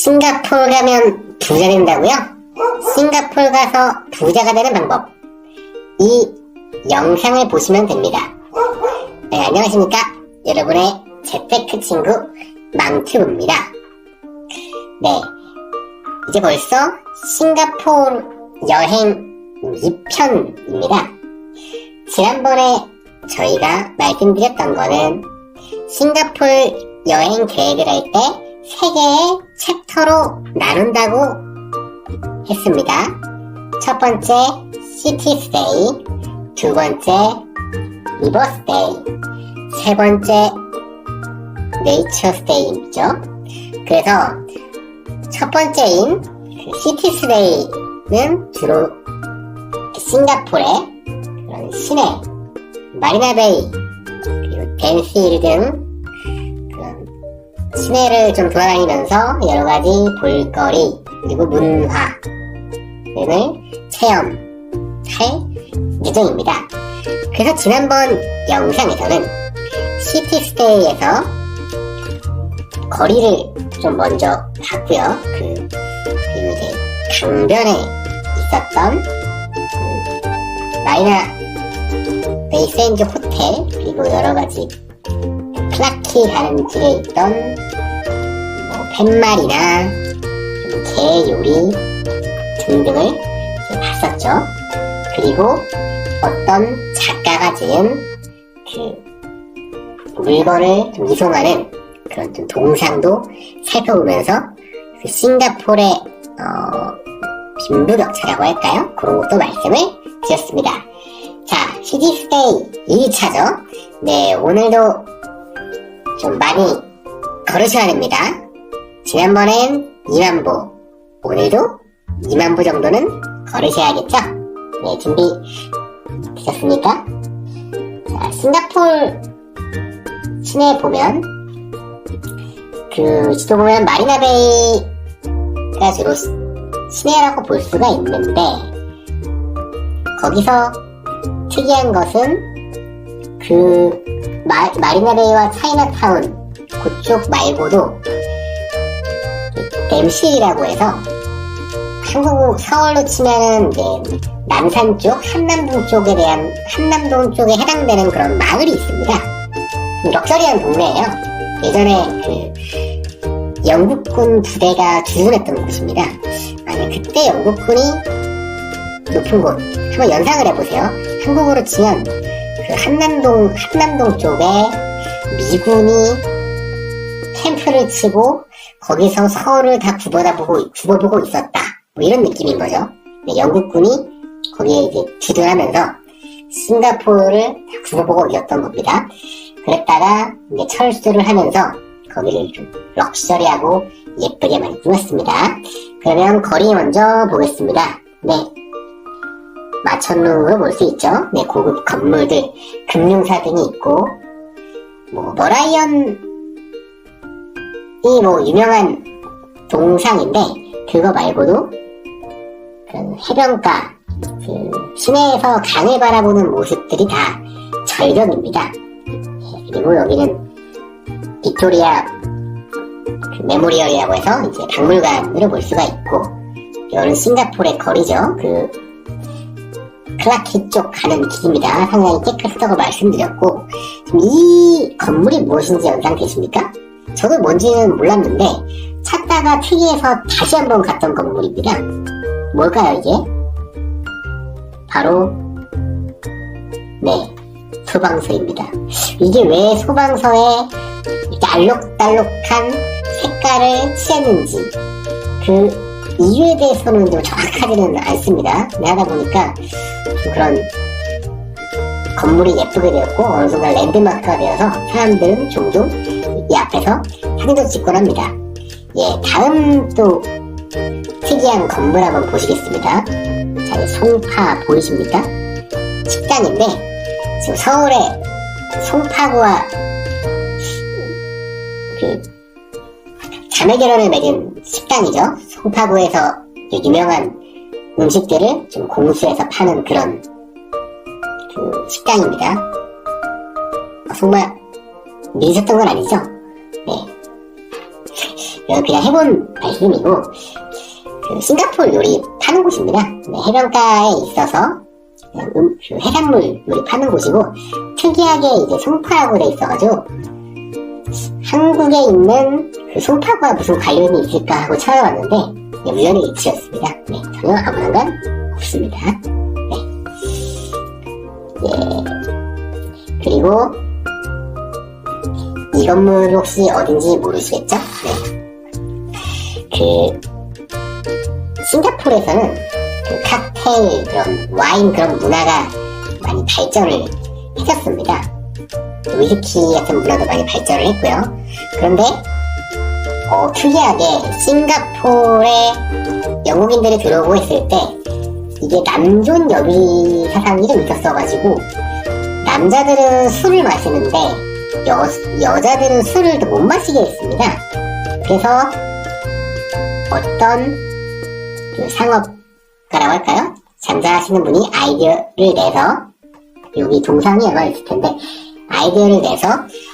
싱가포르 가면 부자 된다고요? 싱가포르 가서 부자가 되는 방법. 이 영상을 보시면 됩니다. 네, 안녕하십니까? 여러분의 재테크 친구 망튜브입니다. 네, 이제 벌써 싱가포르 여행 2편입니다. 지난번에 저희가 말씀드렸던 거는 싱가포르 여행 계획을 할 때 3개의 챕터로 나눈다고 했습니다. 첫 번째 시티 스테이, 두 번째 리버 스테이, 세 번째 네이처 스테이죠. 그래서 첫 번째인 시티 스테이는 주로 싱가포르의 그런 시내, 마리나베이, 그리고 댄스힐 등 시내를 좀 돌아다니면서 여러가지 볼거리 그리고 문화 등을 체험할 예정입니다. 그래서 지난번 영상에서는 시티스테이에서 거리를 좀 먼저 봤고요. 그리고 이제 강변에 있었던 마리나 베이샌드 호텔 그리고 여러가지 클라키라는 길에 있던 팻말이나 게 요리 등등을 봤었죠. 그리고 어떤 작가가 지은 그 물건을 좀 이송하는 그런 좀 동상도 살펴보면서 그 싱가포르의 빈부격차라고 할까요? 그런 것도 말씀을 드렸습니다. 자, 시티스테이 2차죠. 네, 오늘도 좀 많이 걸으셔야 됩니다. 지난번엔 2만보, 오늘도 2만보 정도는 걸으셔야겠죠? 네, 준비 되셨습니까? 자, 싱가포르 시내 보면 그 지도 보면 마리나베이가 주로 시내라고 볼 수가 있는데 거기서 특이한 것은 그 마리나베이와 차이나타운 그쪽 말고도 댐실이라고 해서 한국 서울로 치면은 이제 남산 쪽, 한남동 쪽에 해당되는 그런 마을이 있습니다. 럭셔리한 동네예요. 예전에 그 영국군 부대가 주둔했던 곳입니다. 아니 그때 영국군이 높은 곳 한번 연상을 해보세요. 한국으로 치면 그 한남동 쪽에 미군이 캠프를 치고 거기서 서울을 다 굽어보고 있었다. 뭐 이런 느낌인 거죠. 영국군이 거기에 이제 주둔하면서 싱가포르를 다 굽어보고 있었던 겁니다. 그랬다가 이제 철수를 하면서 거기를 좀 럭셔리하고 예쁘게 많이 꾸몄습니다. 그러면 거리 먼저 보겠습니다. 네. 마천루로 볼 수 있죠. 네, 고급 건물들, 금융사 등이 있고, 머라이언이 유명한 동상인데, 그거 말고도, 해변가, 시내에서 강을 바라보는 모습들이 다 절경입니다. 그리고 여기는 빅토리아 메모리얼이라고 해서 이제 박물관으로 볼 수가 있고, 여기는 싱가포르의 거리죠. 클라키 쪽 가는 길입니다. 상당히 깨끗하다고 말씀드렸고, 이 건물이 무엇인지 연상되십니까? 저도 뭔지는 몰랐는데 찾다가 특이해서 다시 한번 갔던 건물입니다. 뭘까요 이게? 바로 네, 소방서입니다. 이게 왜 소방서에 이렇게 알록달록한 색깔을 칠했는지 그 이유에 대해서는 좀 정확하지는 않습니다. 하다 보니까 그런 건물이 예쁘게 되었고 어느 순간 랜드마크가 되어서 사람들은 종종 이 앞에서 사진도 찍곤 합니다. 예, 다음 또 특이한 건물 한번 보시겠습니다. 자, 송파 보이십니까? 식당인데 지금 서울의 송파구와 그 자매결연을 맺은 식당이죠. 송파구에서 유명한 음식들을 좀 공수해서 파는 그런 그 식당입니다. 정말 미쳤던 건 아니죠? 네. 그냥 해본 말씀이고, 그 싱가포르 요리 파는 곳입니다. 네, 해변가에 있어서 그 해산물 요리 파는 곳이고, 특이하게 이제 송파라고 돼 있어가지고 한국에 있는 그 송파과 무슨 관련이 있을까 하고 찾아봤는데 우연히 일치였습니다. 네, 전혀 아무 상관 없습니다. 네. 예. 그리고 이 건물 혹시 어딘지 모르시겠죠? 네. 그 싱가포르에서는 그 칵테일 그런 와인 그런 문화가 많이 발전을 했었습니다. 위스키 같은 문화도 많이 발전을 했고요. 그런데 특이하게 싱가포르에 영국인들이 들어오고 있을 때 이게 남존 여비 사상이 좀 있었어가지고 남자들은 술을 마시는데 여자들은 술을 더 못 마시게 했습니다. 그래서 어떤 그 상업가라고 할까요? 장사하시는 분이 아이디어를 내서 여기 동상이 아마 있을 텐데 아이디어를 내서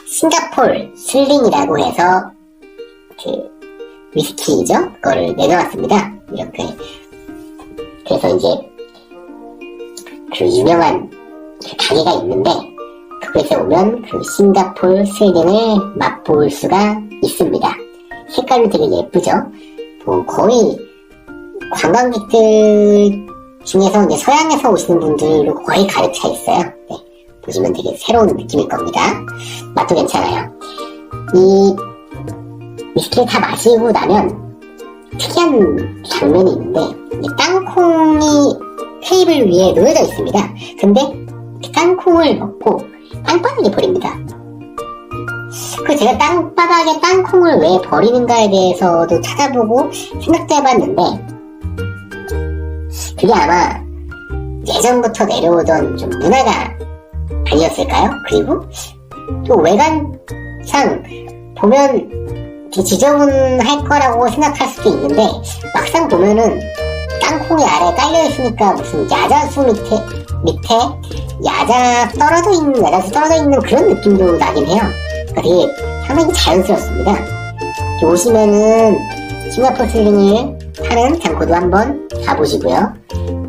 싱가포르 슬링이라고 해서 그 위스키죠? 그거를 내놓았습니다. 이렇게. 그래서 이제 그 유명한 그 가게가 있는데 그곳에 오면 그 싱가포르 슬링을 맛볼 수가 있습니다. 색깔이 되게 예쁘죠? 뭐 거의 관광객들 중에서 이제 서양에서 오시는 분들로 거의 가득 차 있어요. 네. 보시면 되게 새로운 느낌일 겁니다. 맛도 괜찮아요. 이 위스키를 다 마시고 나면 특이한 장면이 있는데 땅콩이 테이블 위에 놓여져 있습니다. 근데 땅콩을 먹고 땅바닥에 버립니다. 그 제가 땅바닥에 땅콩을 왜 버리는가에 대해서도 찾아보고 생각도 해봤는데 그게 아마 예전부터 내려오던 좀 문화가 아니었을까요? 그리고 또 외관상 보면 지저분할 거라고 생각할 수도 있는데 막상 보면은 땅콩이 아래에 깔려있으니까 무슨 야자수 밑에 야자수 떨어져 있는 그런 느낌도 나긴 해요. 그러니까 되게 상당히 자연스럽습니다. 오시면은 싱가포르 슬링을 파는 장고도 한번 가보시고요.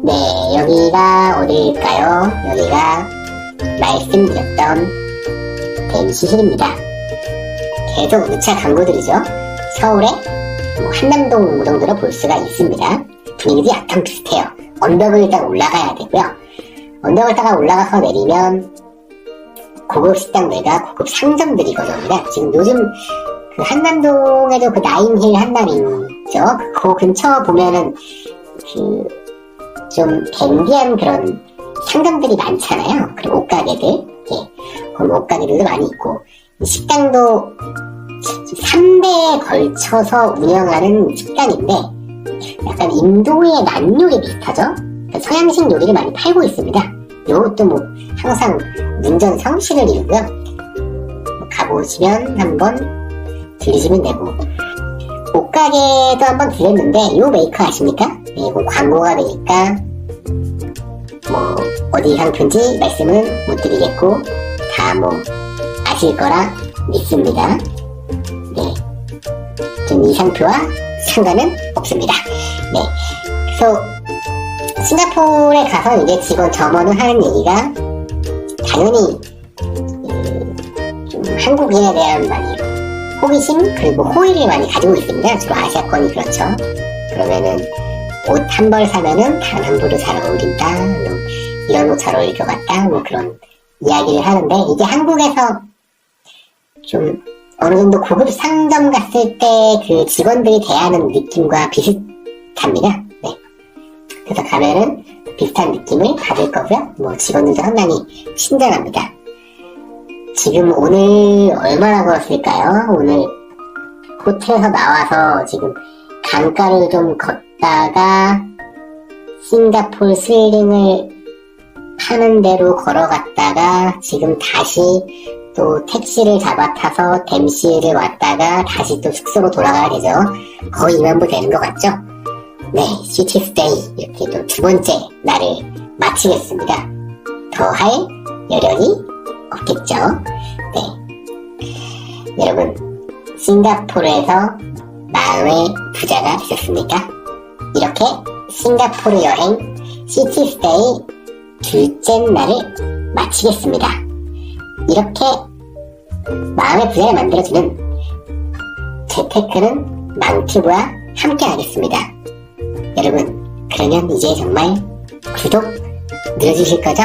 네, 여기가 어디일까요? 여기가 말씀드렸던 댐시힐입니다. 계속 누차 광고들이죠. 서울의 한남동 정도로 볼 수가 있습니다. 분위기도 약간 비슷해요. 언덕을 일단 올라가야 되고요. 언덕을 따라 올라가서 내리면 고급 식당들과 고급 상점들이거든요. 지금 요즘 그 한남동에도 그 나인힐 한남이죠. 그 근처 보면은 그 좀 댄디한 그런 상점들이 많잖아요. 그리고 옷가게들, 예, 그런 옷가게들도 많이 있고 식당도 3대에 걸쳐서 운영하는 식당인데 약간 인도의 난요리 비슷하죠? 서양식 요리를 많이 팔고 있습니다. 요것도 뭐 항상 문전성시를 이루고요. 가보시면 한번 들리시면 되고 옷가게도 한번 들렸는데 요 메이커 아십니까? 네, 이거 광고가 되니까 뭐 어디 상표인지 말씀은 못 드리겠고 다 뭐 아실 거라 믿습니다. 네, 좀 이 상표와 상관은 없습니다. 네, 그래서 싱가포르에 가서 이제 직원 점원을 하는 얘기가 당연히 좀 한국인에 대한 많이 호기심 그리고 호의를 많이 가지고 있습니다. 주로 아시아권이 그렇죠. 그러면은 옷 한 벌 사면은 다른 한 벌도 잘 어울린다. 뭐 이런 옷 잘 어울릴 것 같다. 뭐 그런 이야기를 하는데 이게 한국에서 좀 어느 정도 고급 상점 갔을 때 그 직원들이 대하는 느낌과 비슷합니다. 네. 그래서 가면은 비슷한 느낌을 받을 거고요. 뭐 직원들도 상당히 친절합니다. 지금 오늘 얼마나 걸었을까요? 오늘 호텔에서 나와서 지금 강가를 좀 걷다가 싱가포르 슬링을 파는 데로 걸어갔다가 지금 다시 또 택시를 잡아타서 댐시를 왔다가 다시 또 숙소로 돌아가야 되죠. 거의 2만보 되는 것 같죠? 네, 시티스테이 이렇게 또 두 번째 날을 마치겠습니다. 더 할 여력이 없겠죠? 네, 여러분 싱가포르에서 마음의 부자가 되셨습니까? 이렇게 싱가포르 여행 시티스테이 둘째 날을 마치겠습니다. 이렇게 마음의 부자를 만들어주는 재테크는 망튜브와 함께 하겠습니다. 여러분, 그러면 이제 정말 구독 눌러주실 거죠?